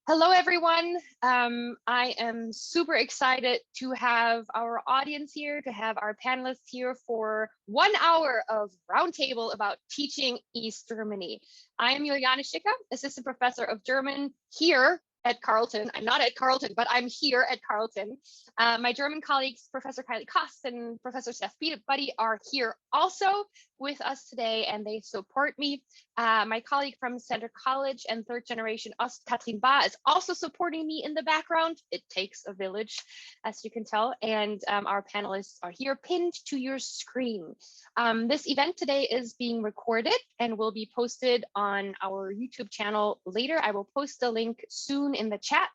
Hello, everyone. I am super excited to have our audience here, to have our panelists here for 1 hour of Roundtable about teaching East Germany. I am Juliane Schicker, Assistant Professor of German here at Carleton. I'm not at Carleton, but I'm here at Carleton. My German colleagues, Professor Kylie Kost and Professor Steph Beate are here also with us today, and they support me. My colleague from Carleton College and third generation Ost, Katrin Ba, is also supporting me in the background. It takes a village, as you can tell, and our panelists are here pinned to your screen. This event today is being recorded and will be posted on our YouTube channel later. I will post the link soon in the chat.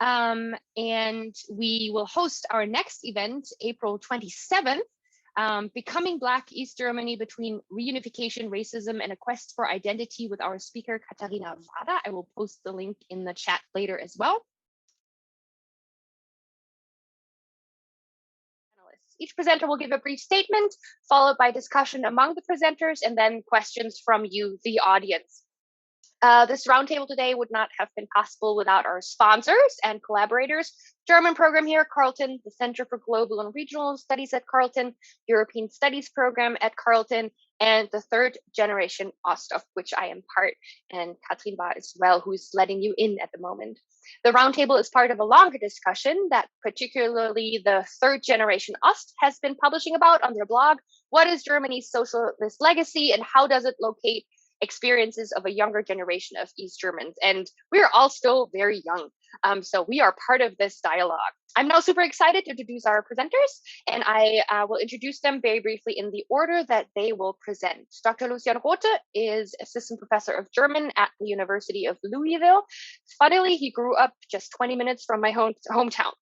And we will host our next event, April 27th, Becoming Black East Germany Between Reunification, Racism, and a Quest for Identity with our speaker, Katharina Wada. I will post the link in the chat later as well. Each presenter will give a brief statement, followed by discussion among the presenters, and then questions from you, the audience. This roundtable today would not have been possible without our sponsors and collaborators. German program here at Carleton, the Center for Global and Regional Studies at Carleton, European Studies program at Carleton, and the third generation Ost, of which I am part, and Katrin Ba as well, who's letting you in at the moment. The roundtable is part of a longer discussion that particularly the third generation Ost has been publishing about on their blog. What is Germany's socialist legacy, and how does it locate experiences of a younger generation of East Germans? And we're all still very young, so we are part of this dialogue. I'm now super excited to introduce our presenters, and I will introduce them very briefly in the order that they will present. Dr. Lucian Rothe is Assistant Professor of German at the University of Louisville. Funnily, he grew up just 20 minutes from my hometown.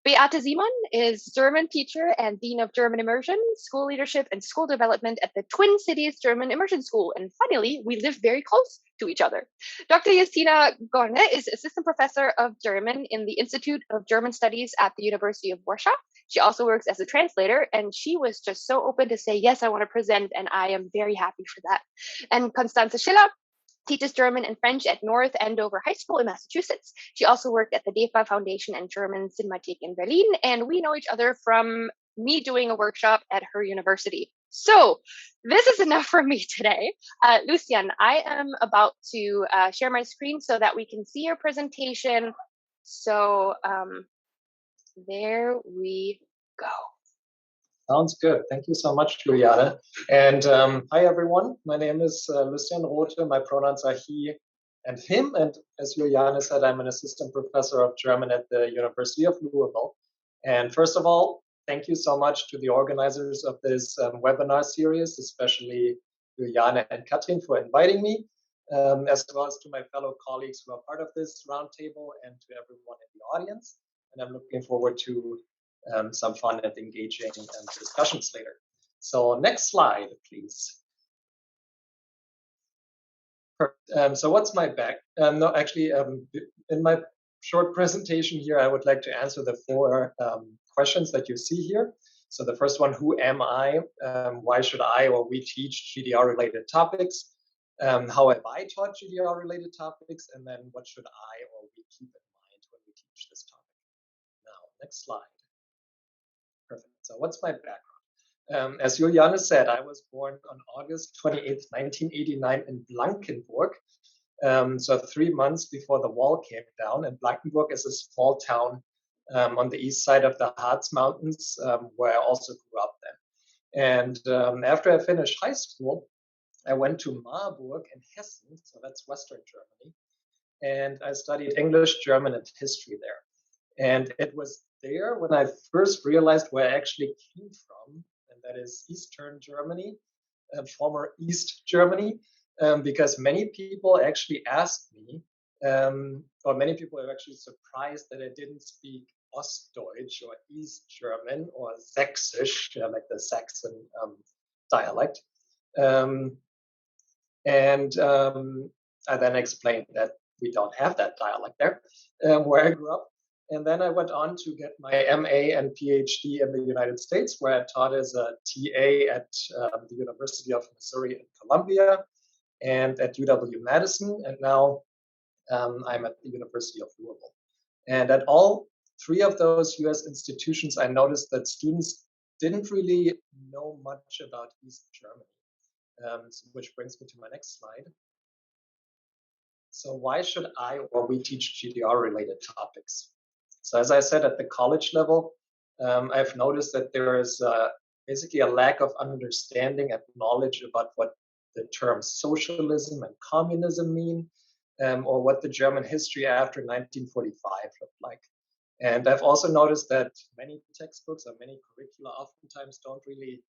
Beate Simon is German teacher and Dean of German Immersion, School Leadership, and School Development at the Twin Cities German Immersion School. And finally, we live very close to each other. Dr. Justyna Górny is Assistant Professor of German in the Institute of German Studies at the University of Warsaw. She also works as a translator, and she was just so open to say, yes, I want to present, and I am very happy for that. And Konstanze Schiller teaches German and French at North Andover High School in Massachusetts. She also worked at the DEFA Foundation and German Cinemathek in Berlin, and we know each other from me doing a workshop at her university. So this is enough for me today. Lucian, I am about to share my screen so that we can see your presentation. So there we go. Sounds good. Thank you so much, Juliane. And hi, everyone. My name is Lucian Rothe. My pronouns are he and him. And as Juliane said, I'm an assistant professor of German at the University of Louisville. And first of all, thank you so much to the organizers of this webinar series, especially Juliane and Katrin for inviting me, as well as to my fellow colleagues who are part of this roundtable and to everyone in the audience. And I'm looking forward to some fun and engaging discussions later. So next slide, please. So what's my back? No, actually, in my short presentation here, I would like to answer the 4 questions that you see here. So the first one, who am I? Why should I or we teach GDR-related topics? How have I taught GDR-related topics? And then what should I or we keep in mind when we teach this topic? Now, next slide. Perfect. So what's my background? As Juliane said, I was born on August 28th, 1989 in Blankenburg. So 3 months before the wall came down. And Blankenburg is a small town on the east side of the Harz Mountains, where I also grew up then. And after I finished high school, I went to Marburg in Hessen, so that's Western Germany. And I studied English, German, and history there. And it was there when I first realized where I actually came from, and that is Eastern Germany, former East Germany, because many people actually asked me, or many people are actually surprised that I didn't speak Ostdeutsch or East German or Sächsisch, like the Saxon dialect. I then explained that we don't have that dialect there, where I grew up. And then I went on to get my MA and PhD in the United States, where I taught as a TA at the University of Missouri in Columbia and at UW-Madison. And now I'm at the University of Louisville. And at all three of those US institutions, I noticed that students didn't really know much about East Germany, which brings me to my next slide. So why should I or we teach GDR-related topics? So as I said, at the college level, I've noticed that there is basically a lack of understanding and knowledge about what the terms socialism and communism mean, or what the German history after 1945 looked like. And I've also noticed that many textbooks or many curricula oftentimes don't really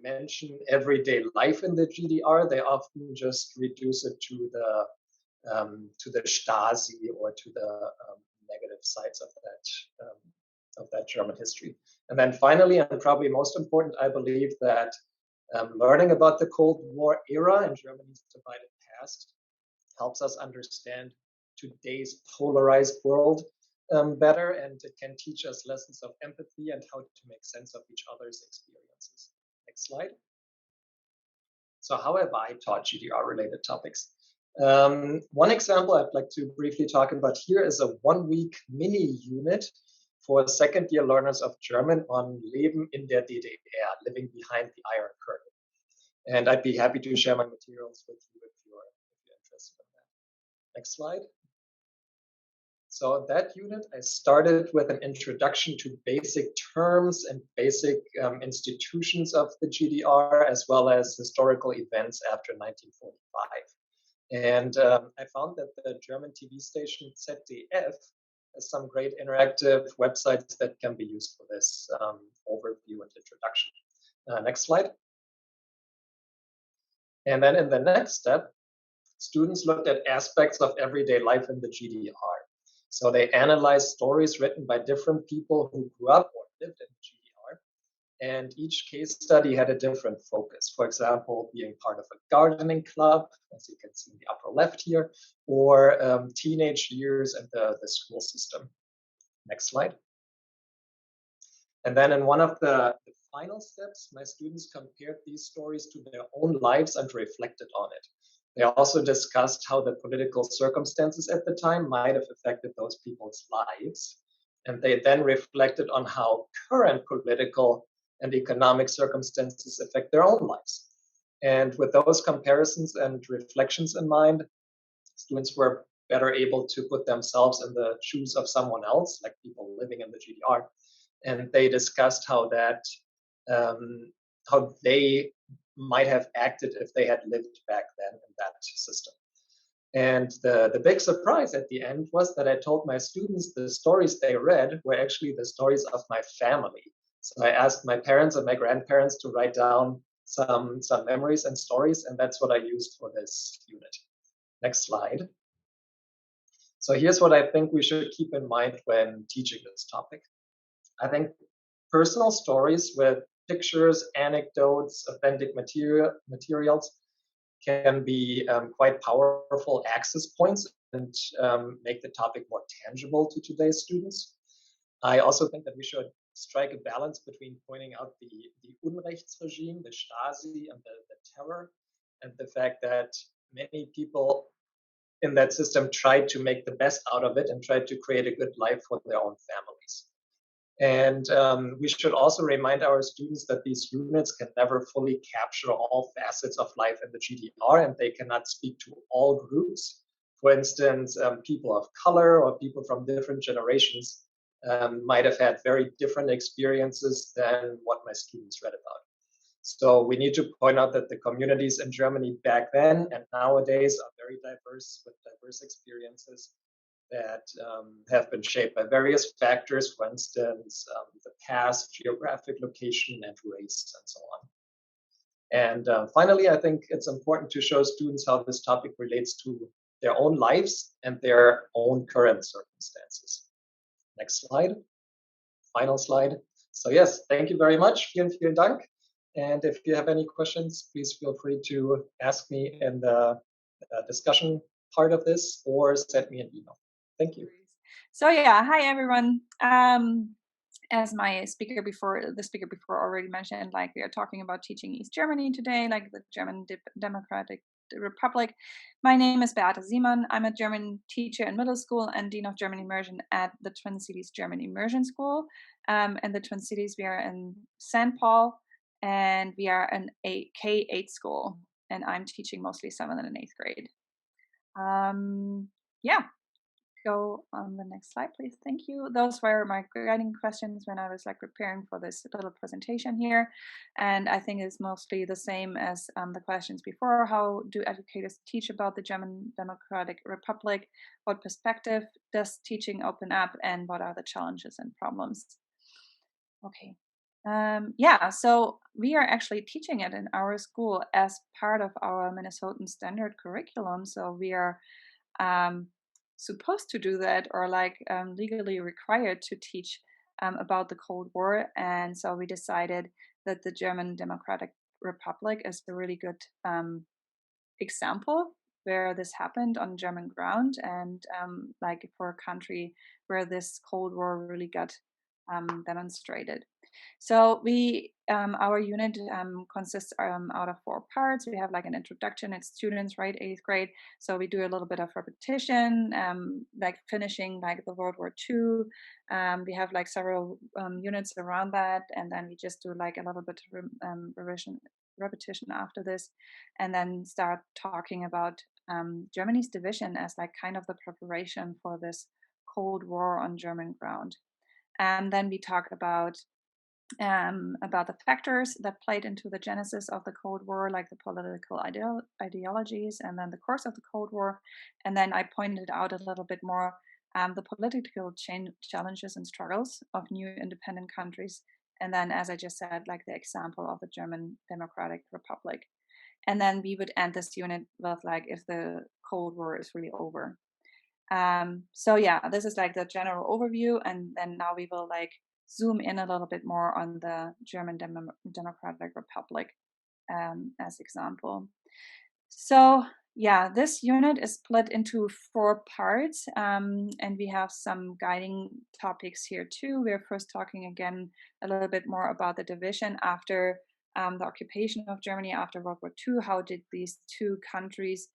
mention everyday life in the GDR. They often just reduce it to the Stasi or to the negative sides of that German history. And then finally, and probably most important, I believe that learning about the Cold War era and Germany's divided past helps us understand today's polarized world better, and it can teach us lessons of empathy and how to make sense of each other's experiences. Next slide. So how have I taught GDR-related topics? One example I'd like to briefly talk about here is a 1-week mini unit for second-year learners of German on Leben in der DDR, living behind the Iron Curtain. And I'd be happy to share my materials with you if you're interested in that. Next slide. So that unit, I started with an introduction to basic terms and basic institutions of the GDR, as well as historical events after 1945. And I found that the German TV station ZDF has some great interactive websites that can be used for this overview and introduction. Next slide. And then in the next step, students looked at aspects of everyday life in the GDR. So they analyzed stories written by different people who grew up or lived in the GDR. And each case study had a different focus. For example, being part of a gardening club, as you can see in the upper left here, or teenage years and the school system. Next slide. And then in one of the final steps, my students compared these stories to their own lives and reflected on it. They also discussed how the political circumstances at the time might have affected those people's lives. And they then reflected on how current political and economic circumstances affect their own lives. And with those comparisons and reflections in mind, students were better able to put themselves in the shoes of someone else, like people living in the GDR. And they discussed how they might have acted if they had lived back then in that system. And the big surprise at the end was that I told my students the stories they read were actually the stories of my family. So I asked my parents and my grandparents to write down some memories and stories, and that's what I used for this unit. Next slide. So here's what I think we should keep in mind when teaching this topic. I think personal stories with pictures, anecdotes, authentic materials can be quite powerful access points and make the topic more tangible to today's students. I also think that we should strike a balance between pointing out the Unrechtsregime, the Stasi, and the terror, and the fact that many people in that system tried to make the best out of it and tried to create a good life for their own families. And we should also remind our students that these units can never fully capture all facets of life in the GDR, and they cannot speak to all groups. For instance, people of color or people from different generations might have had very different experiences than what my students read about. So we need to point out that the communities in Germany back then and nowadays are very diverse, with diverse experiences that have been shaped by various factors, for instance, the past, geographic location, and race, and so on. And finally, I think it's important to show students how this topic relates to their own lives and their own current circumstances. Next slide. Final slide. So yes, thank you very much. Vielen Dank. And if you have any questions, please feel free to ask me in the discussion part of this or send me an email. Thank you. So yeah, hi everyone. As the speaker before already mentioned, like we are talking about teaching East Germany today, like the German democratic Republic. My name is Beate Simon. I'm a German teacher in middle school and Dean of German Immersion at the Twin Cities German Immersion School. In the Twin Cities, we are in St. Paul, and we are an K-8 school, and I'm teaching mostly 7th and 8th grade. Yeah, go on the next slide, please. Thank you. Those were my guiding questions when I was like preparing for this little presentation here. And I think it's mostly the same as the questions before. How do educators teach about the German Democratic Republic? What perspective does teaching open up? And what are the challenges and problems? Okay. Yeah, so we are actually teaching it in our school as part of our Minnesotan standard curriculum. So we are supposed to do that, or like legally required to teach about the Cold War. And so we decided that the German Democratic Republic is a really good example where this happened on German ground, and like for a country where this Cold War really got demonstrated. So we, our unit consists out of 4 parts. We have like an introduction. It's students, right, 8th grade. So we do a little bit of repetition, like finishing like the World War II. We have like several units around that, and then we just do like a little bit repetition after this, and then start talking about Germany's division as like kind of the preparation for this Cold War on German ground. And then we talk about the factors that played into the genesis of the Cold War, like the political ideologies, and then the course of the Cold War. And then I pointed out a little bit more the political challenges and struggles of new independent countries. And then, as I just said, like the example of the German Democratic Republic. And then we would end this unit with like, if the Cold War is really over. So yeah, this is like the general overview, and then now we will like zoom in a little bit more on the German Democratic Republic as example. So yeah, this unit is split into 4 parts, and we have some guiding topics here too. We're first talking again a little bit more about the division after the occupation of Germany after World War II. How did these 2 countries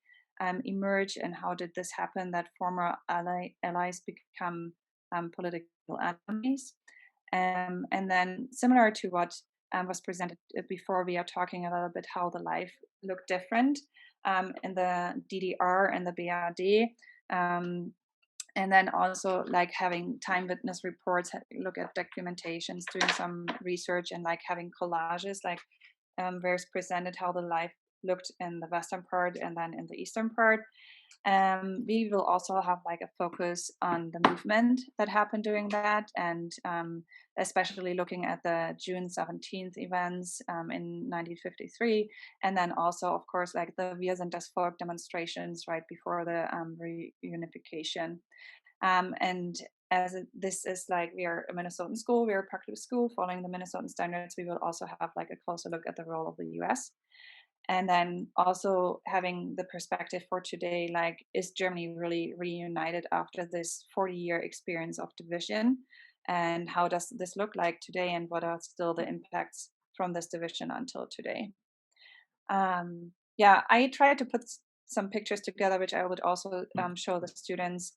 emerge, and how did this happen that former allies become political enemies? And then, similar to what was presented before, we are talking a little bit how the life looked different in the DDR and the BRD. And then also like having time witness reports, look at documentations, doing some research, and like having collages, like where it's presented how the life looked in the western part and then in the eastern part. We will also have like a focus on the movement that happened during that, and especially looking at the June 17th events in 1953, and then also, of course, like the Wir sind das Volk demonstrations right before the reunification. And as this is like, we are a Minnesotan school, we are a public school following the Minnesotan standards, we will also have like a closer look at the role of the US. And then also having the perspective for today, like, is Germany really reunited after this 40-year experience of division? And how does this look like today? And what are still the impacts from this division until today? Yeah, I tried to put some pictures together, which I would also show the students,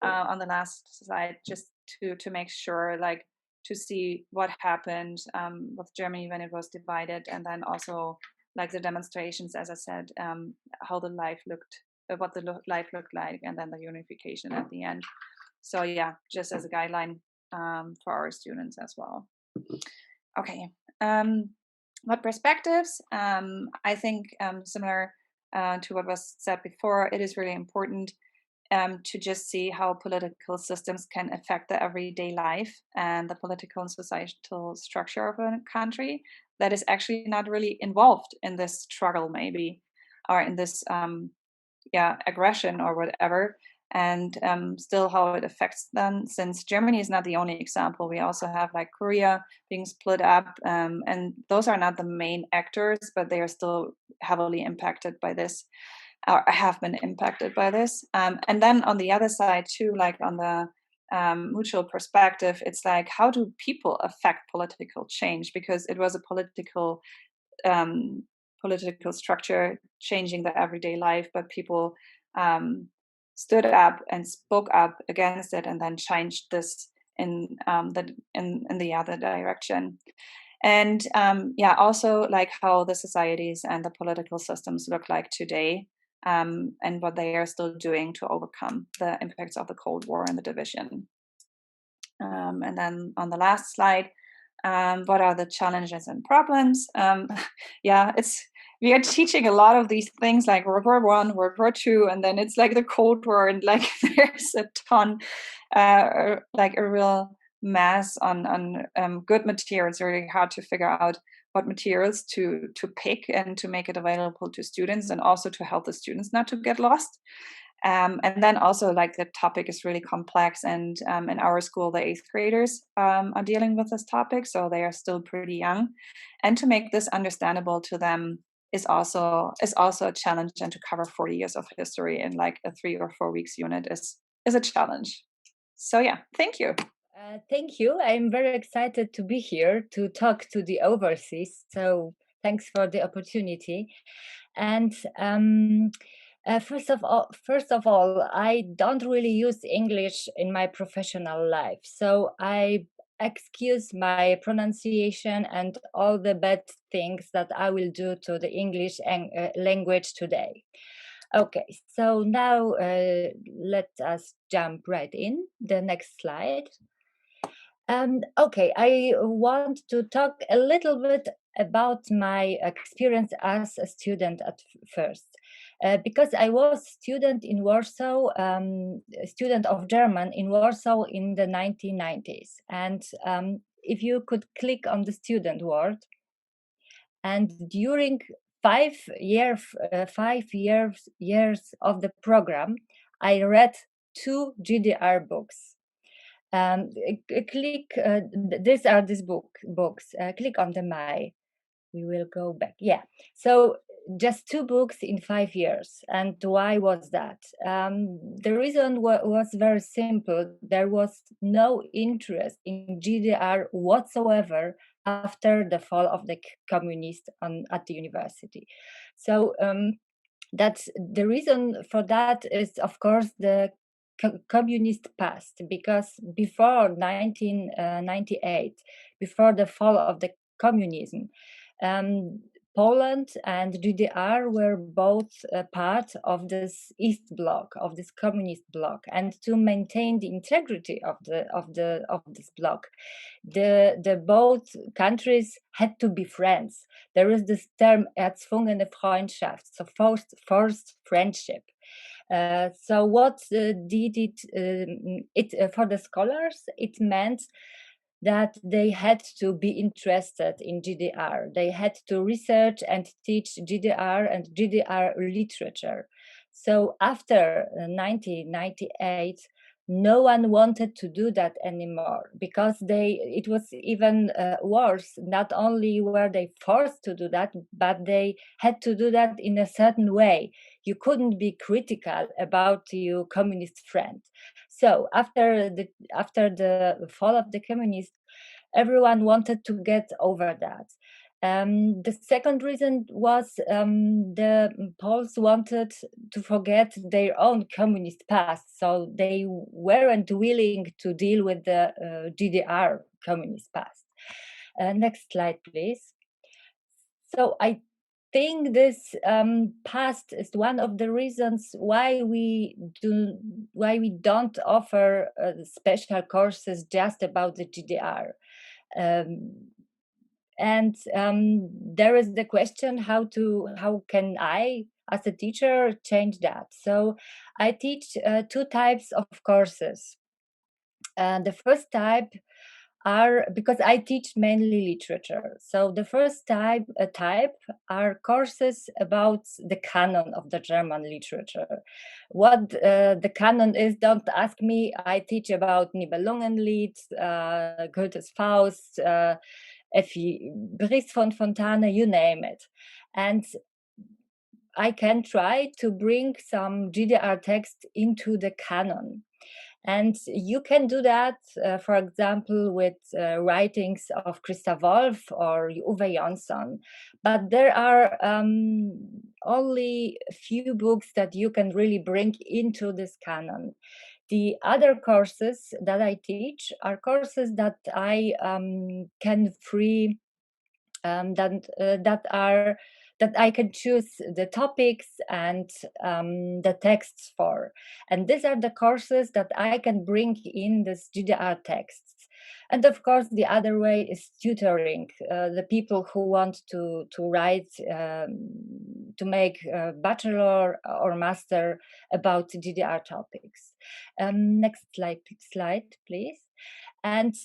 on the last slide, just to make sure, like, to see what happened with Germany when it was divided, and then also like the demonstrations, as I said, how the life looked, what the life looked like, and then the unification at the end. So yeah, just as a guideline for our students as well. Okay, what perspectives? I think similar to what was said before, it is really important to just see how political systems can affect the everyday life and the political and societal structure of a country that is actually not really involved in this struggle, maybe, or in this aggression or whatever, and still how it affects them, since Germany is not the only example. We also have like Korea being split up, and those are not the main actors, but they are still heavily impacted by this, or have been impacted by this. And then on the other side too, like on the mutual perspective, it's like, how do people affect political change? Because it was a political structure changing the everyday life, but people stood up and spoke up against it, and then changed this in the other direction. And also like how the societies and the political systems look like today, and what they are still doing to overcome the impacts of the Cold War and the division. And then on the last slide, what are the challenges and problems? We are teaching a lot of these things like World War I, World War II, and then it's like the Cold War, and like there's a ton, like a real mess on good materials. Really hard to figure out what materials to pick and to make it available to students, and also to help the students not to get lost. And then also like the topic is really complex, and in our school the 8th graders are dealing with this topic, so they are still pretty young, and to make this understandable to them is also a challenge, and to cover 40 years of history in like a 3 or 4 weeks unit is a challenge. So yeah, thank you. Thank you. I'm very excited to be here to talk to the overseas. So thanks for the opportunity. And first of all, I don't really use English in my professional life. So I excuse my pronunciation and all the bad things that I will do to the English language today. Okay, so now let us jump right in. The next slide. Okay, I want to talk a little bit about my experience as a student at first. Because I was student in Warsaw, student of German in Warsaw in the 1990s. And if you could click on the student word, and during 5 years of the program, I read 2 GDR books. Click. These are these books. Click on the my. We will go back. Yeah. So just 2 books in 5 years. And why was that? The reason was very simple. There was no interest in GDR whatsoever after the fall of the communists at the university. So that's the reason for that is, of course, the communist past, because before 1998, before the fall of the communism, Poland and GDR were both part of this East Bloc, of this communist bloc, and to maintain the integrity of this bloc, the both countries had to be friends. There is this term erzwungene Freundschaft, so forced friendship. So what did it for the scholars? It meant that they had to be interested in GDR. They had to research and teach GDR and GDR literature. So after 1998, no one wanted to do that anymore, because it was even worse. Not only were they forced to do that, but they had to do that in a certain way. You couldn't be critical about your communist friend. So after the fall of the communists, everyone wanted to get over that. The second reason was the Poles wanted to forget their own communist past, so they weren't willing to deal with the GDR communist past. Next slide, please. So I think this past is one of the reasons why we don't offer special courses just about the GDR. And there is the question how can I, as a teacher, change that? So I teach 2 types of courses. The first type are, because I teach mainly literature, so the first type are courses about the canon of the German literature. What the canon is, don't ask me. I teach about Nibelungenlied, Goethe's Faust, Brice von Fontane, you name it. And I can try to bring some GDR text into the canon. And you can do that, for example, with writings of Christa Wolf or Uwe Jonsson. But there are only a few books that you can really bring into this canon. The other courses that I teach are courses that I can free that I can choose the topics and the texts for. And these are the courses that I can bring in this GDR texts. And of course, the other way is tutoring, the people who want to write, to make a bachelor or master about GDR topics. Next slide, please. And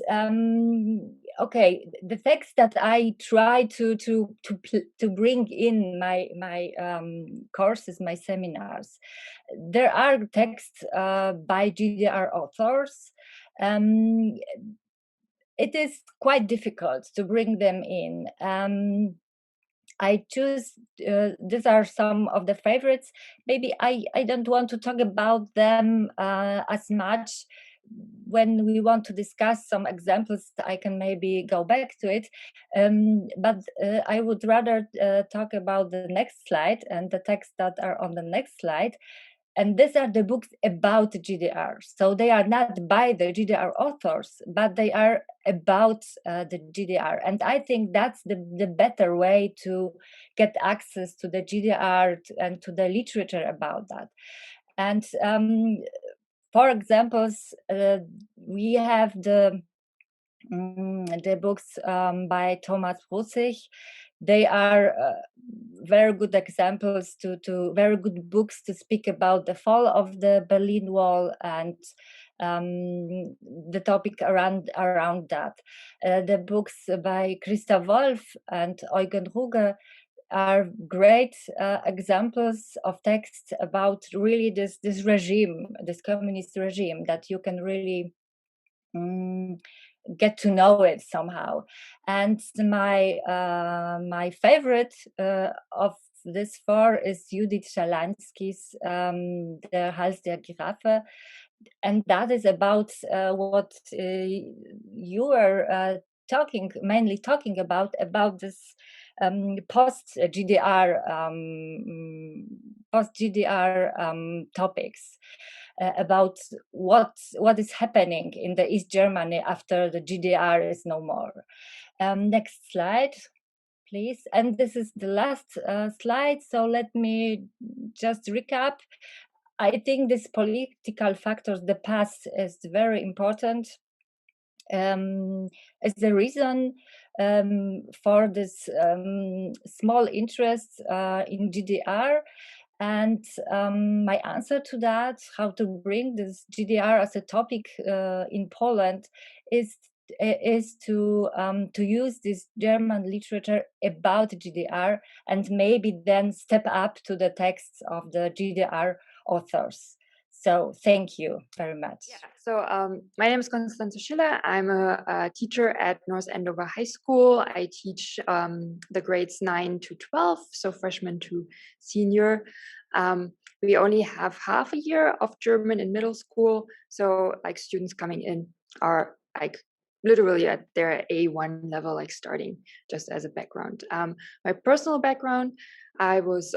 okay, the text that I try to bring in my courses, my seminars, there are texts by GDR authors. It is quite difficult to bring them in. I choose, these are some of the favorites. Maybe I don't want to talk about them as much. When we want to discuss some examples, I can maybe go back to it. But I would rather talk about the next slide and the texts that are on the next slide. And these are the books about GDR. So they are not by the GDR authors, but they are about the GDR. And I think that's the better way to get access to the GDR and to the literature about that. And for examples, we have the books by Thomas Rothe. They are very good examples to very good books to speak about the fall of the Berlin Wall and the topic around that. The books by Christa Wolf and Eugen Ruge are great examples of texts about really this regime, this communist regime, that you can really get to know it somehow. And my favorite of this four is Judith Szalański's Der Hals der Giraffe, and that is about what you were mainly talking about this post GDR topics. About what is happening in the East Germany after the GDR is no more. Next slide, please. And this is the last slide, so let me just recap. I think this political factors, the past, is very important. Is the reason for this small interest in GDR. And my answer to that, how to bring this GDR as a topic in Poland, is to use this German literature about GDR and maybe then step up to the texts of the GDR authors. So thank you very much. Yeah. So my name is Konstanze Schiller. I'm a teacher at North Andover High School. I teach the grades 9 to 12, so freshman to senior. We only have half a year of German in middle school. So like students coming in are like literally at their A1 level, like starting, just as a background. My personal background, I was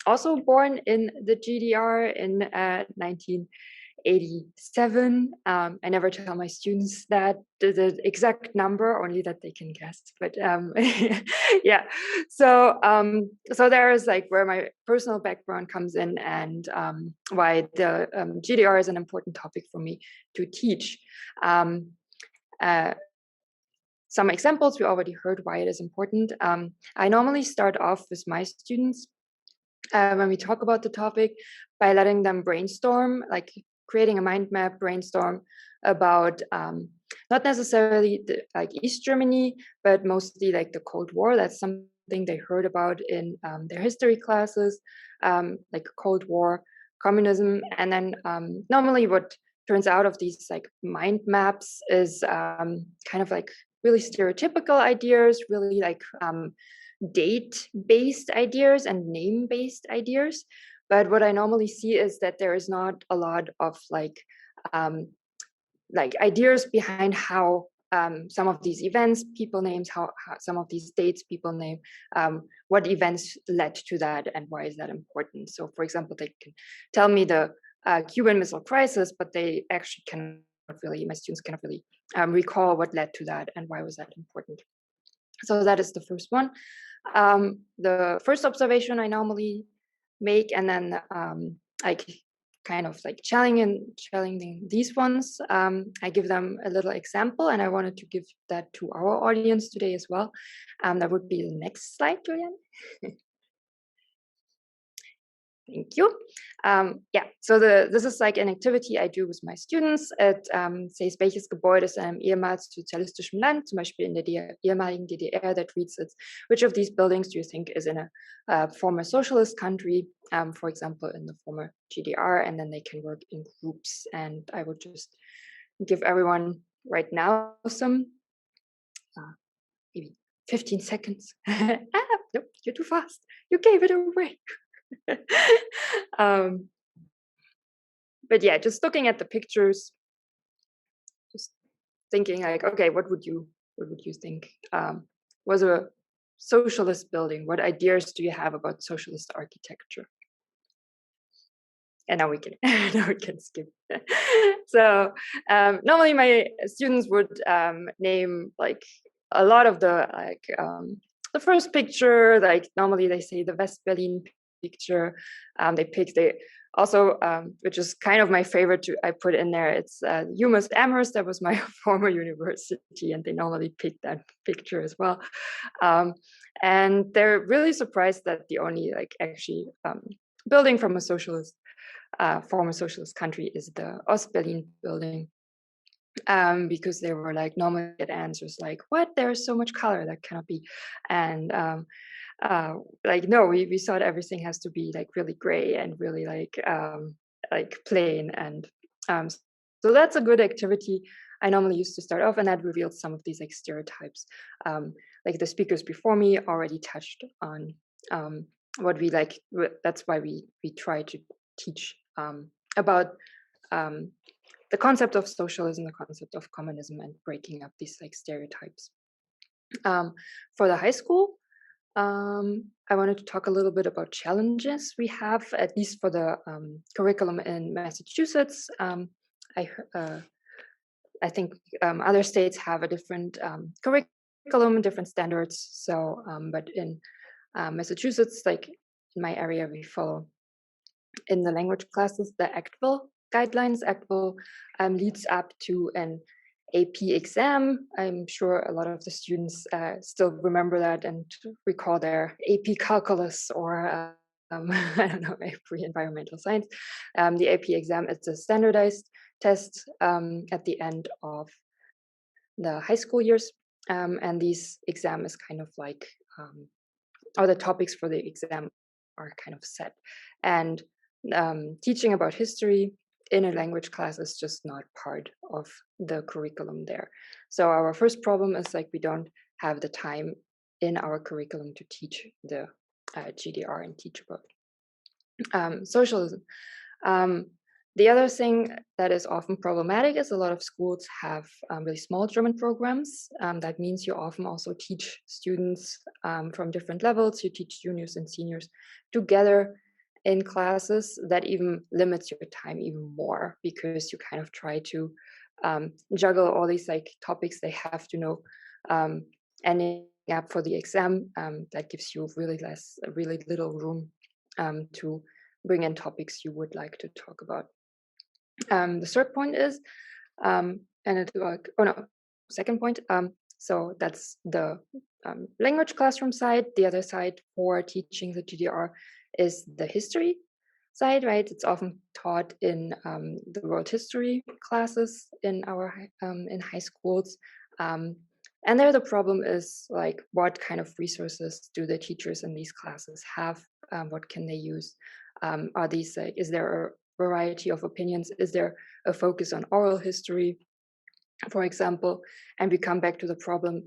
also born in the GDR in 1987. I never tell my students that the exact number, only that they can guess. But yeah, so there is like where my personal background comes in, and why the GDR is an important topic for me to teach. Some examples, we already heard why it is important. I normally start off with my students when we talk about the topic by letting them brainstorm, like creating a mind map, brainstorm about not necessarily like East Germany, but mostly like the Cold War. That's something they heard about in their history classes, like Cold War, communism. And then normally what turns out of these like mind maps is kind of like really stereotypical ideas, really like date-based ideas and name-based ideas. But what I normally see is that there is not a lot of like like ideas behind how some of these events people names, how some of these dates people name, what events led to that and why is that important. So for example, they can tell me the Cuban Missile Crisis, but they actually my students cannot really recall what led to that and why was that important. So that is the first one. The first observation I normally make, and then I kind of like challenging these ones. I give them a little example, and I wanted to give that to our audience today as well. That would be the next slide, Juliane. Thank you. Yeah, so this is like an activity I do with my students. It says, welches Gebäude ist in einem ehemals sozialistischen Land, zum Beispiel in der ehemaligen DDR, that reads it. Which of these buildings do you think is in a former socialist country, for example, in the former GDR, and then they can work in groups. And I would just give everyone right now some, maybe 15 seconds. Nope, you're too fast. You gave it away. But yeah, just looking at the pictures, just thinking like, okay, what would you think was a socialist building? What ideas do you have about socialist architecture? And now we can skip. So normally my students would name like a lot of the the first picture. Like normally they say the West Berlin picture. They pick also, which is kind of my favorite I put in there. It's UMass Amherst. That was my former university, and they normally pick that picture as well. And they're really surprised that the only like actually building from a socialist, former socialist country is the Ost-Berlin building. Because they were like normally get answers like, what? There's so much color, that cannot be. And like, no, we thought everything has to be like really gray and really like plain. And so that's a good activity I normally used to start off, and that revealed some of these like stereotypes. Like the speakers before me already touched on what we like. That's why we try to teach about the concept of socialism, the concept of communism, and breaking up these like stereotypes. For the high school, I wanted to talk a little bit about challenges we have, at least for the curriculum in Massachusetts. I think other states have a different curriculum, different standards. So, but in Massachusetts, like in my area, we follow in the language classes the ACTVL guidelines. ACTVL leads up to an AP exam. I'm sure a lot of the students still remember that and recall their AP calculus or I don't know, AP environmental science. The AP exam is a standardized test at the end of the high school years. And these exam is kind of like, or the topics for the exam are kind of set. And teaching about history in a language class is just not part of the curriculum there. So our first problem is like we don't have the time in our curriculum to teach the GDR and teach about socialism. The other thing that is often problematic is a lot of schools have really small German programs. That means you often also teach students from different levels. You teach juniors and seniors together in classes. That even limits your time even more, because you kind of try to juggle all these like topics they have to know, ending up for the exam. That gives you really little room to bring in topics you would like to talk about. The third point is, second point. So that's the language classroom side. The other side for teaching the GDR is the history side, right? It's often taught in the world history classes in our in high schools. And there the problem is like, what kind of resources do the teachers in these classes have? What can they use? Are these like, is there a variety of opinions? Is there a focus on oral history, for example? And we come back to the problem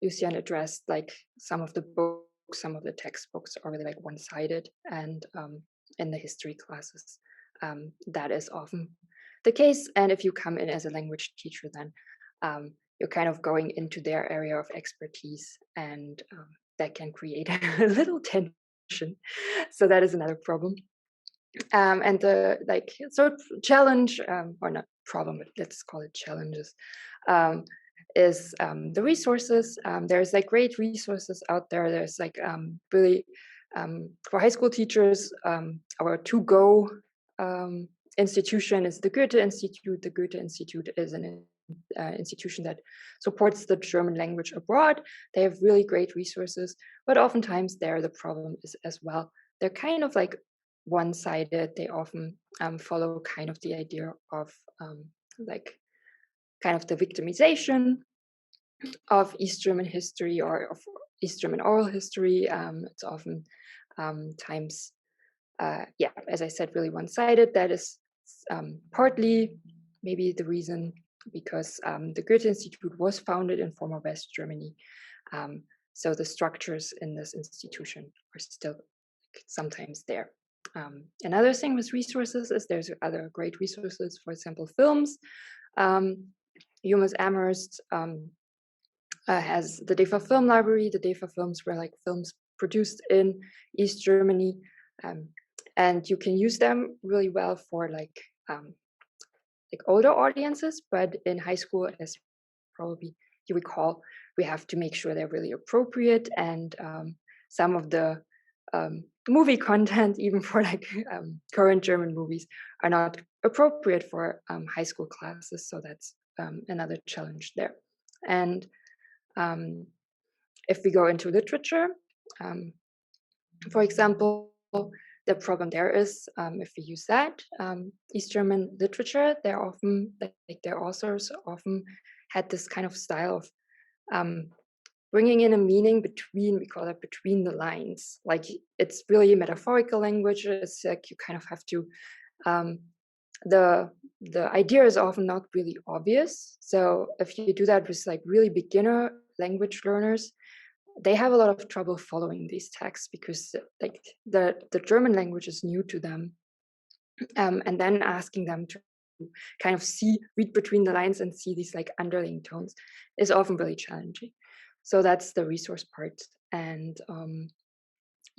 Lucian addressed, like some of the books, some of the textbooks are really like one-sided, and in the history classes, that is often the case. And if you come in as a language teacher, then you're kind of going into their area of expertise, and that can create a little tension. So that is another problem. And the challenge, or not problem, but let's call it challenges, is the resources. There's like great resources out there. There's like really for high school teachers, our to-go institution is the Goethe Institute. The Goethe Institute is an institution that supports the German language abroad. They have really great resources, but oftentimes there the problem is as well. They're kind of like one-sided. They often follow kind of the idea of like kind of the victimization of East German history or of East German oral history. It's often times, as I said, really one-sided. That is partly maybe the reason because the Goethe Institute was founded in former West Germany. So the structures in this institution are still sometimes there. Another thing with resources is there's other great resources, for example, films. UMass Amherst has the DEFA Film Library. The DEFA films were like films produced in East Germany, and you can use them really well for like older audiences. But in high school, as probably you recall, we have to make sure they're really appropriate, and some of the movie content, even for like current German movies, are not appropriate for high school classes. So that's another challenge there. And if we go into literature, for example, the problem there is if we use that East German literature, they're often like their authors often had this kind of style of bringing in a meaning between, we call it between the lines. Like it's really metaphorical language. It's like you kind of have to, the idea is often not really obvious. So if you do that with like really beginner language learners, they have a lot of trouble following these texts because like the German language is new to them. And then asking them to kind of read between the lines and see these like underlying tones is often really challenging. So that's the resource part. And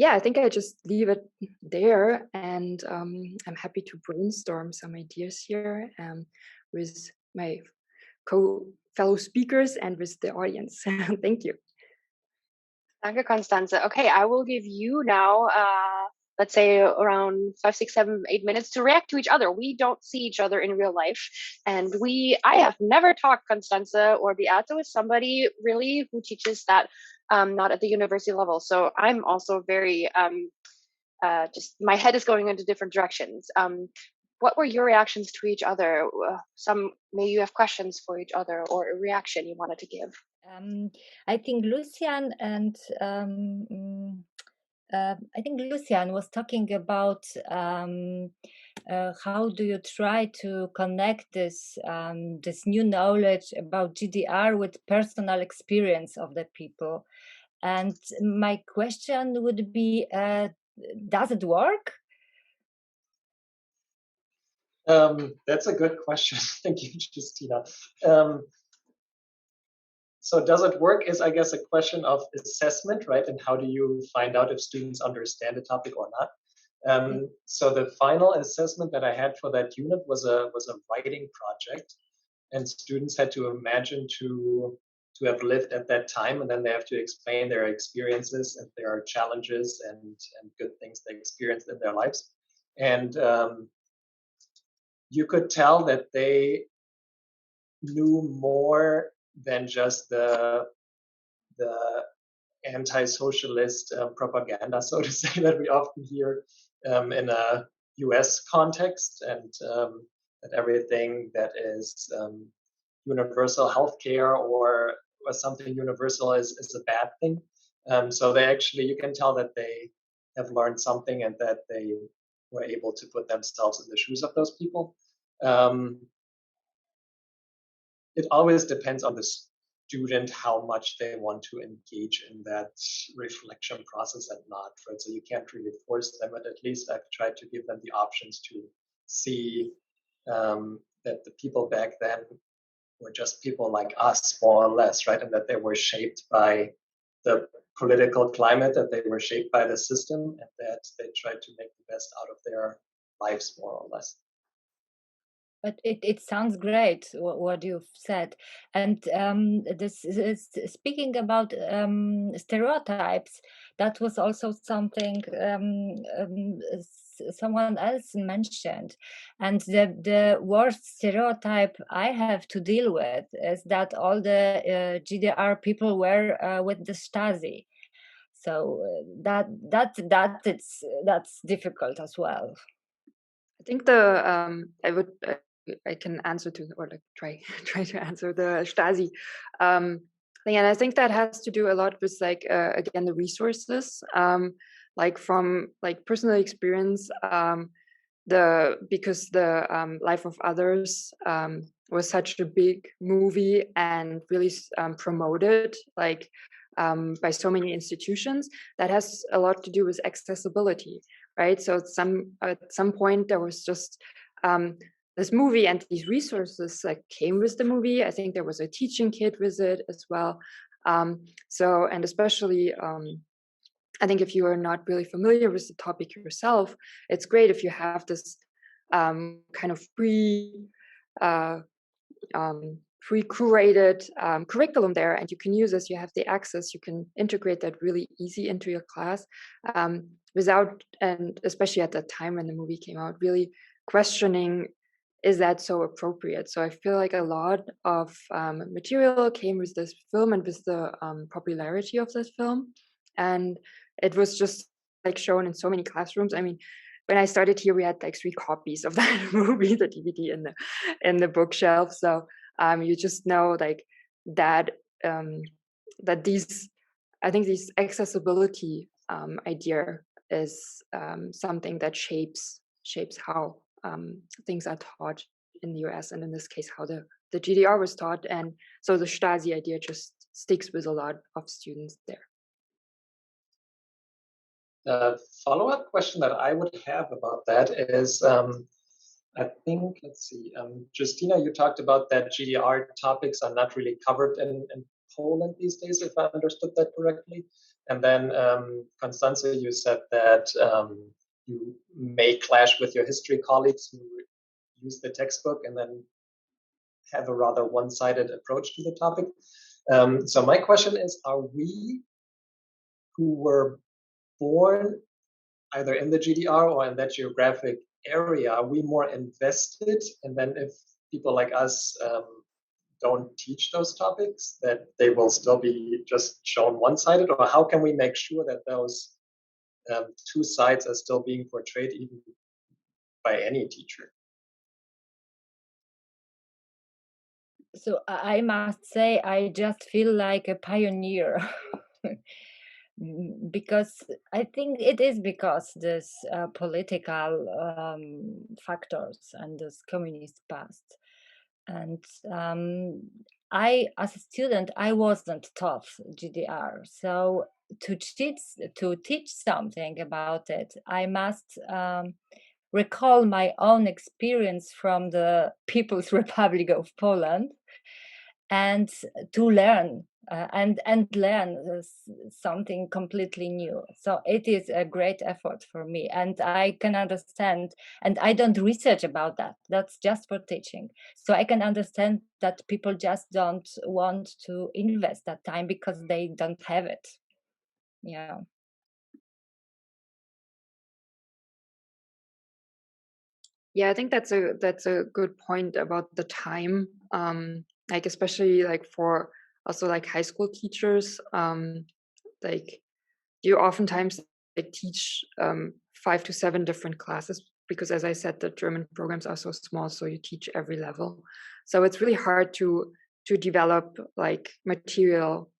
I think I just leave it there. And I'm happy to brainstorm some ideas here with my fellow speakers and with the audience. Thank you. Danke, Konstanze. Okay, I will give you now, let's say around 5, 6, 7, 8 minutes to react to each other. We don't see each other in real life. And I have never talked, Konstanze or Beate, with somebody really who teaches that not at the university level. So I'm also very, just my head is going into different directions. What were your reactions to each other? Maybe you have questions for each other or a reaction you wanted to give. I think Lucian and Lucian was talking about how do you try to connect this new knowledge about GDR with personal experience of the people. And my question would be, does it work? That's a good question. Thank you, Justyna. So does it work is, I guess, a question of assessment, right? And how do you find out if students understand a topic or not? So the final assessment that I had for that unit was a writing project, and students had to imagine to have lived at that time, and then they have to explain their experiences and their challenges and good things they experienced in their lives. And you could tell that they knew more than just the anti-socialist propaganda, so to say, that we often hear in a US context, and that everything that is universal healthcare or something universal is a bad thing. So they actually, you can tell that they have learned something and that they were able to put themselves in the shoes of those people. It always depends on the student how much they want to engage in that reflection process and not, right? So you can't really force them, but at least I've tried to give them the options to see that the people back then were just people like us, more or less, right? And that they were shaped by the political climate, that they were shaped by the system, and that they tried to make the best out of their lives, more or less. But it sounds great what you've said, and this is speaking about stereotypes. That was also something someone else mentioned, and the worst stereotype I have to deal with is that all the GDR people were with the Stasi. So that's difficult as well. I think I can answer to, or like try to answer the Stasi thing, and I think that has to do a lot with like again the resources, like from like personal experience, because the Life of Others was such a big movie and really promoted like by so many institutions. That has a lot to do with accessibility, right? So at some point there was just this movie, and these resources like came with the movie. I think there was a teaching kit with it as well. So, and especially I think if you are not really familiar with the topic yourself, it's great if you have this kind of pre-curated curriculum there, and you can use this. You have the access. You can integrate that really easy into your class without, and especially at that time when the movie came out, really questioning, is that so appropriate? So I feel like a lot of material came with this film and with the popularity of this film, and it was just like shown in so many classrooms. I mean, when I started here, we had like 3 copies of that movie, the DVD in the bookshelf. So you just know like that that these, I think this accessibility idea is something that shapes how things are taught in the US, and in this case how the GDR was taught. And so the Stasi idea just sticks with a lot of students there. The follow-up question that I would have about that is, I think, let's see, Justyna, you talked about that GDR topics are not really covered in Poland these days, if I understood that correctly. And then Konstanze, you said that you may clash with your history colleagues who use the textbook and then have a rather one-sided approach to the topic. So my question is, are we who were born either in the GDR or in that geographic area, are we more invested? And then if people like us don't teach those topics, that they will still be just shown one-sided? Or how can we make sure that those 2 sides are still being portrayed even by any teacher? So I must say, I just feel like a pioneer. Because I think it is because this political factors and this communist past. And I, as a student, I wasn't taught GDR. So to teach something about it, I must recall my own experience from the People's Republic of Poland, and to learn and learn something completely new. So it is a great effort for me, and I can understand, and I don't research about that. That's just for teaching. So I can understand that people just don't want to invest that time because they don't have it. Yeah. Yeah, I think that's a good point about the time. Like especially like for also like high school teachers, like you oftentimes like teach 5 to 7 different classes, because as I said, the German programs are so small, so you teach every level. So it's really hard to develop like material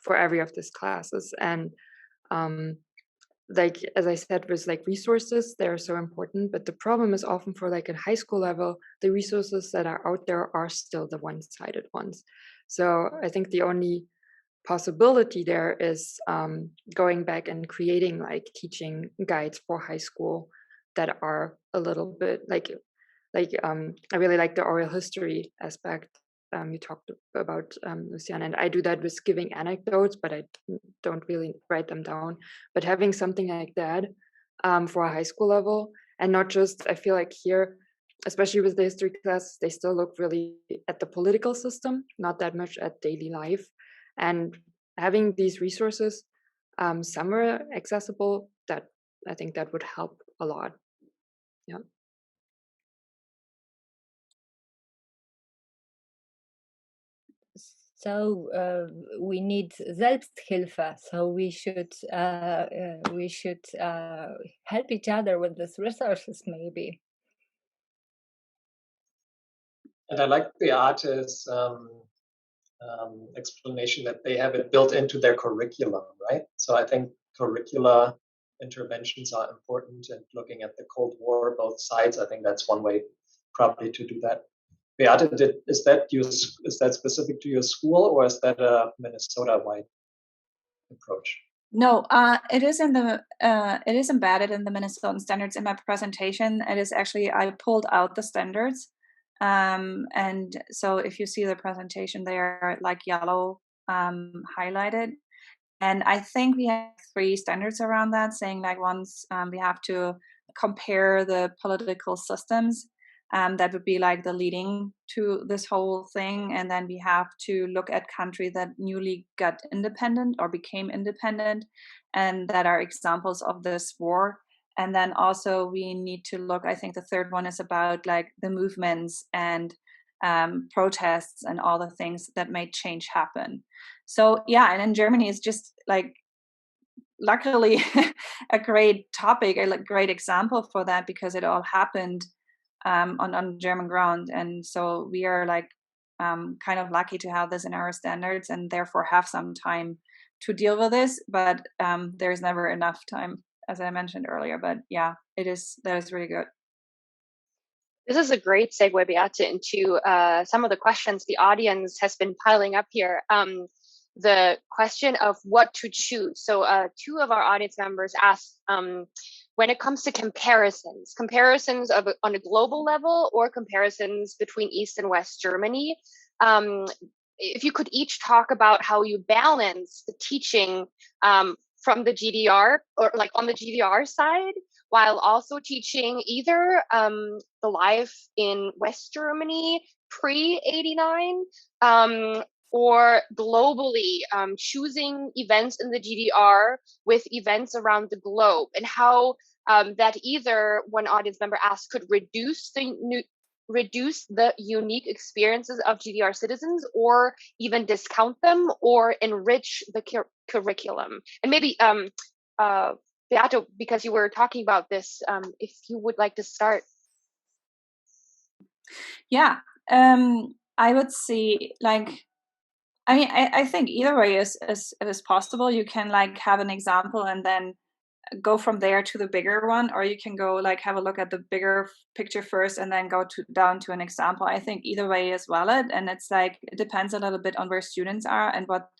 for every of these classes. And like as I said, with like resources, they're so important, but the problem is often for like at high school level, the resources that are out there are still the one-sided ones. So I think the only possibility there is going back and creating like teaching guides for high school that are a little bit like Like I really like the oral history aspect you talked about, Lucian, and I do that with giving anecdotes, but I don't really write them down. But having something like that for a high school level, and not just, I feel like here, especially with the history class, they still look really at the political system, not that much at daily life. And having these resources somewhere accessible, that I think that would help a lot. Yeah. So we need Selbsthilfe. So we should help each other with these resources, maybe. And I like Beate's explanation that they have it built into their curriculum, right? So I think curricula interventions are important, and looking at the Cold War, both sides, I think that's one way probably to do that. Beate, is that specific to your school, or is that a Minnesota-wide approach? No, it is embedded in the Minnesotan standards. In my presentation, it is actually, I pulled out the standards. And so if you see the presentation, they are like yellow highlighted. And I think we have 3 standards around that, saying like once we have to compare the political systems. That would be like the leading to this whole thing. And then we have to look at countries that newly got independent or became independent and that are examples of this war. And then also we need to look, I think the third one is about like the movements and protests and all the things that made change happen. So yeah, and in Germany it's just like luckily a great topic, a great example for that, because it all happened on German ground. And so we are like kind of lucky to have this in our standards and therefore have some time to deal with this. But there's never enough time, as I mentioned earlier. But yeah, that is really good. This is a great segue, Beate, into some of the questions the audience has been piling up here. The question of what to choose. So 2 of our audience members asked, when it comes to comparisons on a global level or comparisons between East and West Germany, if you could each talk about how you balance the teaching from the GDR or like on the GDR side, while also teaching either the life in West Germany pre-89 or globally, choosing events in the GDR with events around the globe, and how that either, one audience member asked, could reduce the unique experiences of GDR citizens, or even discount them, or enrich the curriculum. And maybe Beate, because you were talking about this, if you would like to start. Yeah, I would say like, I mean, I think either way is possible. You can like have an example and then go from there to the bigger one, or you can go like have a look at the bigger picture first and then go down to an example. I think either way is valid, and it's like it depends a little bit on where students are and what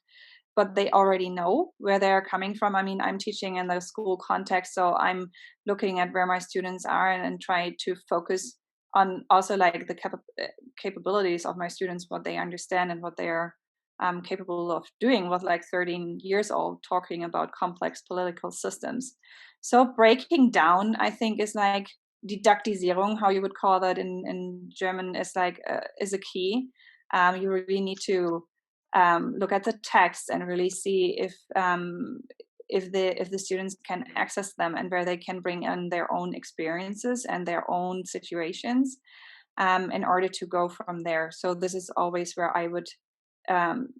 they already know, where they're coming from. I mean, I'm teaching in the school context, so I'm looking at where my students are and try to focus on also like the capabilities of my students, what they understand and what they are capable of doing with like 13 years old, talking about complex political systems. So breaking down, I think, is like Didaktisierung, how you would call that in German, is like is a key. You really need to look at the text and really see if the students can access them and where they can bring in their own experiences and their own situations in order to go from there. So this is always where I would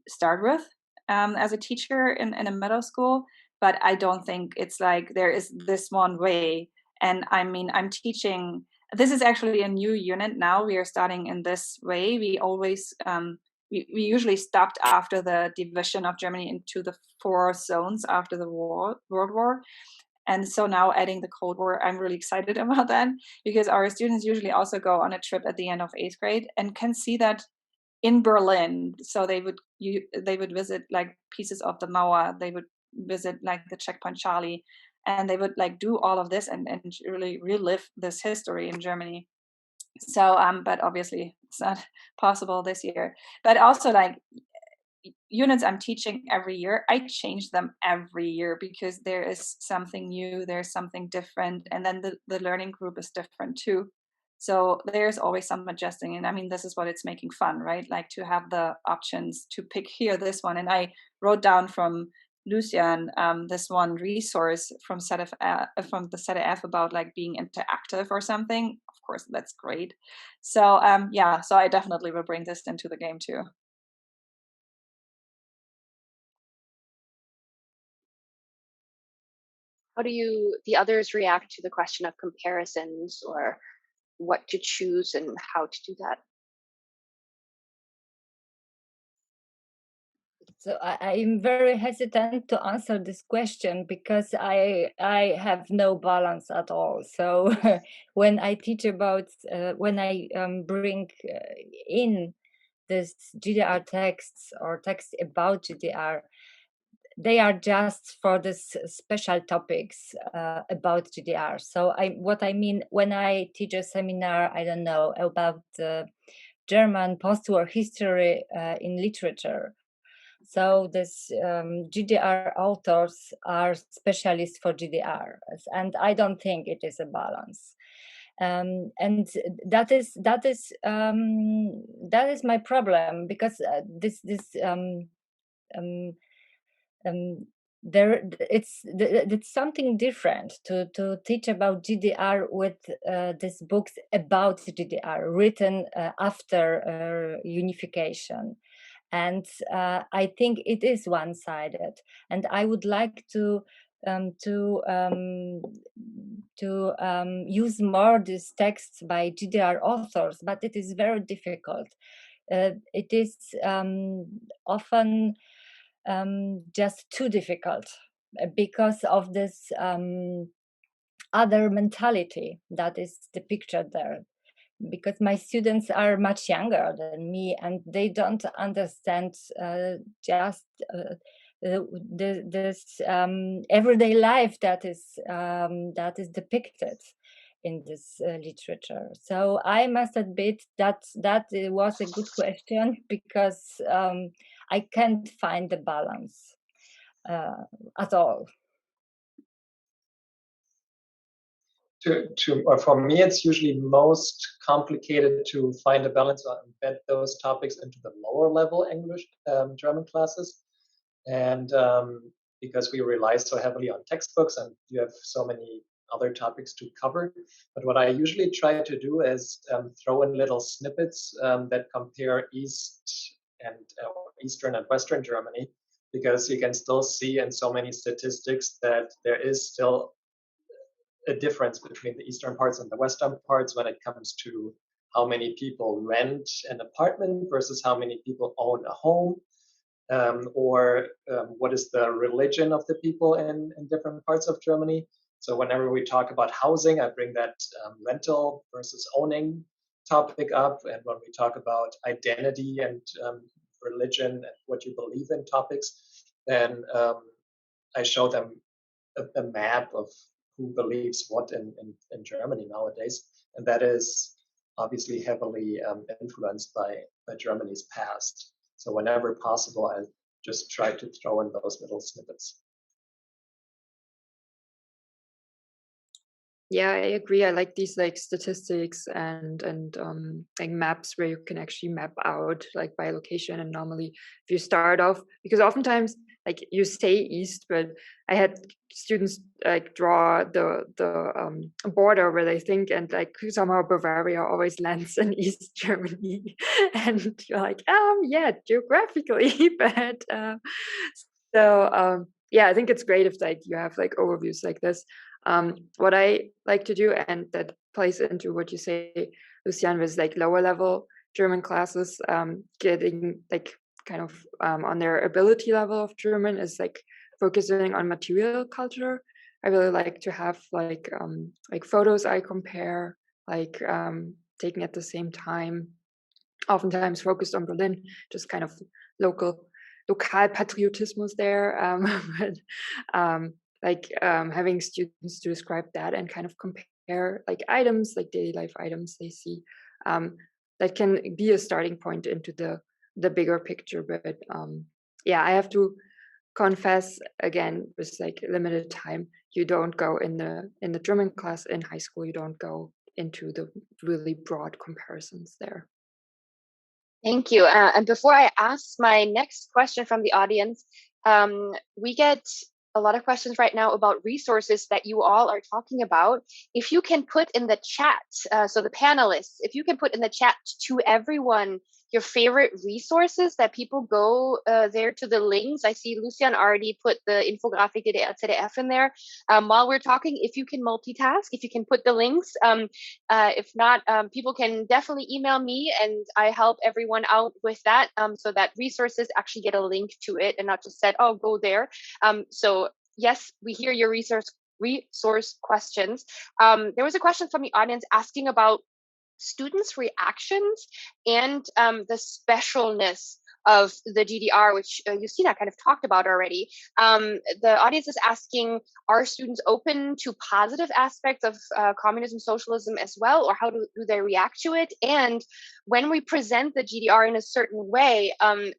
start with as a teacher in a middle school, but I don't think it's like there is this one way. And I mean, I'm teaching, this is actually a new unit now. We are starting in this way. We always, we usually stopped after the division of Germany into the 4 zones after the World War. And so now adding the Cold War, I'm really excited about that, because our students usually also go on a trip at the end of 8th grade and can see that in Berlin. So they would visit like pieces of the Mauer, they would visit like the Checkpoint Charlie, and they would like do all of this and really relive this history in Germany. So, but obviously it's not possible this year. But also, like, units I'm teaching every year, I change them every year because there is something new, there's something different, and then the learning group is different too. So there's always some adjusting. And I mean, this is what it's making fun, right? Like to have the options to pick here, this one. And I wrote down from Lucian this one resource from from the ZDF about like being interactive or something. Of course, that's great. So yeah, so I definitely will bring this into the game too. How do the others react to the question of comparisons, or what to choose and how to do that? So I'm very hesitant to answer this question because I have no balance at all. So when I teach about, when I bring in this GDR texts or texts about GDR, they are just for this special topics about GDR. So what I mean when I teach a seminar, I don't know, about German post-war history in literature. So this GDR authors are specialists for GDR, and I don't think it is a balance. And that is my problem, because there it's something different to teach about GDR with these books about GDR written after unification. And I think it is one-sided, and I would like to use more these texts by GDR authors, but it is very difficult. It is often just too difficult because of this other mentality that is depicted there. Because my students are much younger than me, and they don't understand just this everyday life that is depicted in this literature. So I must admit that was a good question, because I can't find the balance at all. For me, it's usually most complicated to find a balance or embed those topics into the lower level English German classes, and because we rely so heavily on textbooks and you have so many other topics to cover. But what I usually try to do is throw in little snippets that compare Eastern and Western Germany, because you can still see in so many statistics that there is still a difference between the eastern parts and the western parts when it comes to how many people rent an apartment versus how many people own a home, or what is the religion of the people in different parts of Germany. So whenever we talk about housing, I bring that rental versus owning topic up. And when we talk about identity and religion and what you believe in topics, then I show them a map of who believes what in Germany nowadays. And that is obviously heavily influenced by Germany's past. So whenever possible, I just try to throw in those little snippets. Yeah, I agree. I like these like statistics and like maps where you can actually map out like by location. And normally if you start off, because oftentimes like you say east, but I had students like draw the border where they think, and like somehow Bavaria always lands in East Germany, and you're like, yeah, geographically, but yeah, I think it's great if like you have like overviews like this. What I like to do, and that plays into what you say, Lucian, was like lower level German classes, getting like kind of on their ability level of German, is like focusing on material culture. I really like to have like photos I compare, like taken at the same time, oftentimes focused on Berlin, just kind of local patriotismus there. But having students to describe that and kind of compare like items, like daily life items they see, that can be a starting point into the bigger picture. But yeah, I have to confess again, with like limited time, you don't go in the German class in high school, you don't go into the really broad comparisons there. Thank you. And before I ask my next question from the audience, we get a lot of questions right now about resources that you all are talking about. If you can put in the chat, so the panelists, if you can put in the chat to everyone your favorite resources that people go there to the links. I see Lucian already put the infographic DDR CDF in there. While we're talking, if you can multitask, if you can put the links, if not, people can definitely email me and I help everyone out with that, so that resources actually get a link to it and not just said, oh, go there. So yes, we hear your resource questions. There was a question from the audience asking about students' reactions and the specialness of the GDR, which Justyna kind of talked about already. The audience is asking, are students open to positive aspects of communism, socialism as well, or how do they react to it? And when we present the GDR in a certain way,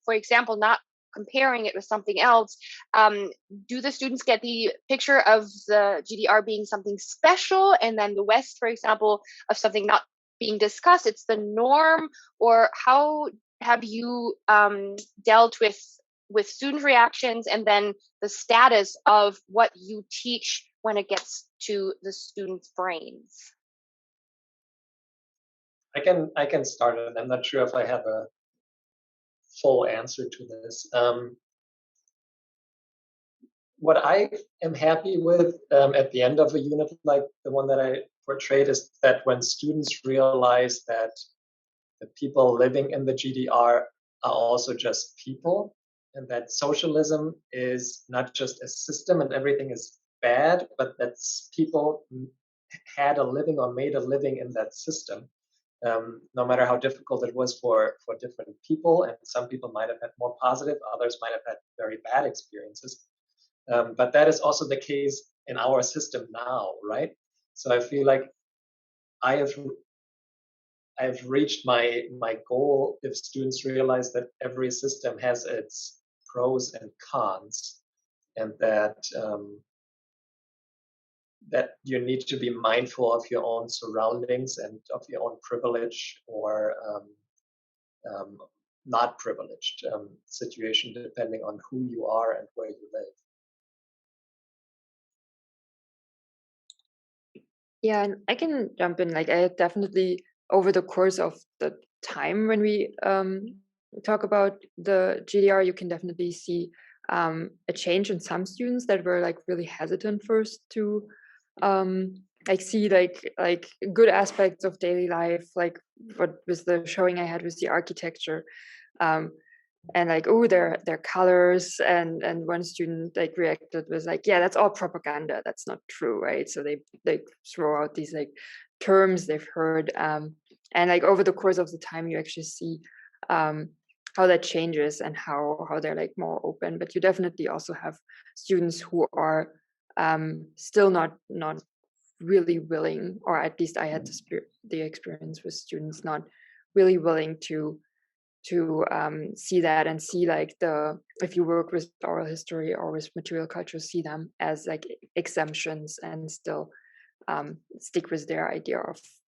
for example, not comparing it with something else, do the students get the picture of the GDR being something special, and then the West, for example, of something not being discussed, it's the norm? Or how have you dealt with student reactions and then the status of what you teach when it gets to the students' brains? I can start it. I'm not sure if I have a full answer to this. What I am happy with at the end of a unit like the one that I portrayed is that when students realize that the people living in the GDR are also just people, and that socialism is not just a system and everything is bad, but that people had a living or made a living in that system, no matter how difficult it was for different people. And some people might have had more positive, others might have had very bad experiences. But that is also the case in our system now, right? So I feel like I've reached my goal if students realize that every system has its pros and cons, and that that you need to be mindful of your own surroundings and of your own privilege or not privileged situation, depending on who you are and where you live. Yeah, and I can jump in. Like, I definitely, over the course of the time when we talk about the GDR, you can definitely see a change in some students that were like really hesitant first to like see like good aspects of daily life, like what was the showing I had with the architecture. And like, oh, their colors, and one student like reacted was like, yeah, that's all propaganda, that's not true, right? So they throw out these like terms they've heard, and like over the course of the time you actually see how that changes and how they're like more open. But you definitely also have students who are still not really willing, or at least I had the experience with students not really willing to see that, and see like if you work with oral history or with material culture, see them as like exemptions and still stick with their idea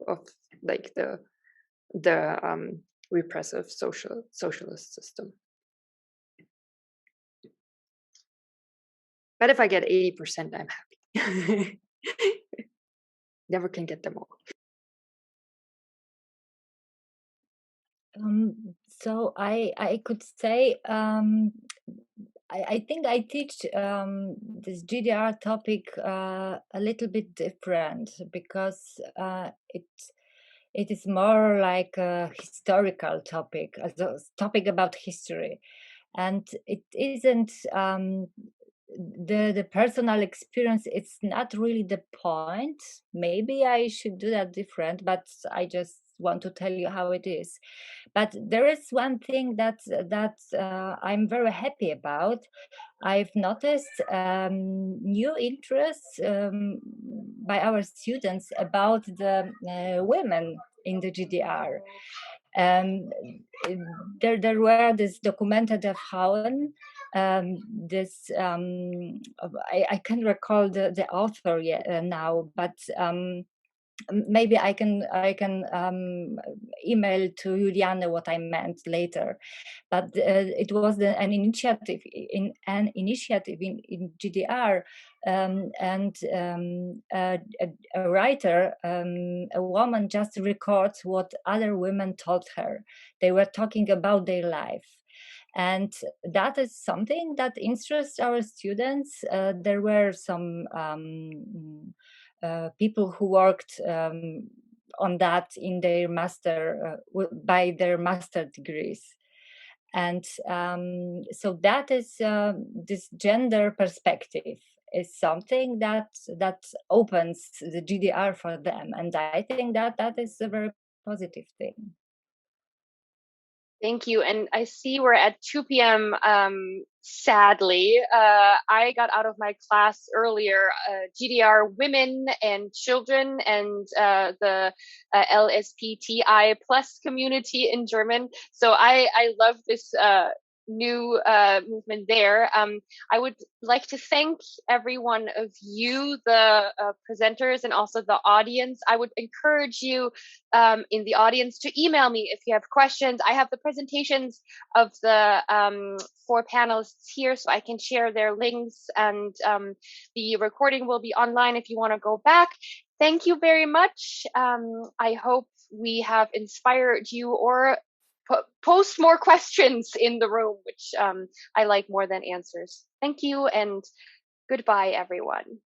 of like the repressive socialist system. But if I get 80%, I'm happy. Never can get them all. So I could say I think I teach this GDR topic a little bit different, because it is more like a historical topic, a topic about history, and it isn't the personal experience. It's not really the point. Maybe I should do that different, but I just want to tell you how it is. But there is one thing that I'm very happy about. I've noticed new interests by our students about the women in the GDR. There were this documented Frauen. I can't recall the author yet, now, but maybe I can email to Juliane what I meant later. But it was an initiative in GDR, and a writer, a woman, just records what other women told her. They were talking about their life. And that is something that interests our students. There were some people who worked on that in their by their master degrees. And so that is this gender perspective is something that opens the GDR for them. And I think that is a very positive thing. Thank you. And I see we're at 2 p.m. Sadly, I got out of my class earlier, GDR Women and Children and the LSPTI plus community in German. So I love this new movement there. I would like to thank every one of you, the presenters, and also the audience. I would encourage you in the audience to email me if you have questions. I have the presentations of the 4 panelists here, so I can share their links, and the recording will be online if you want to go back. Thank you very much. I hope we have inspired you or post more questions in the room, which I like more than answers. Thank you, and goodbye, everyone.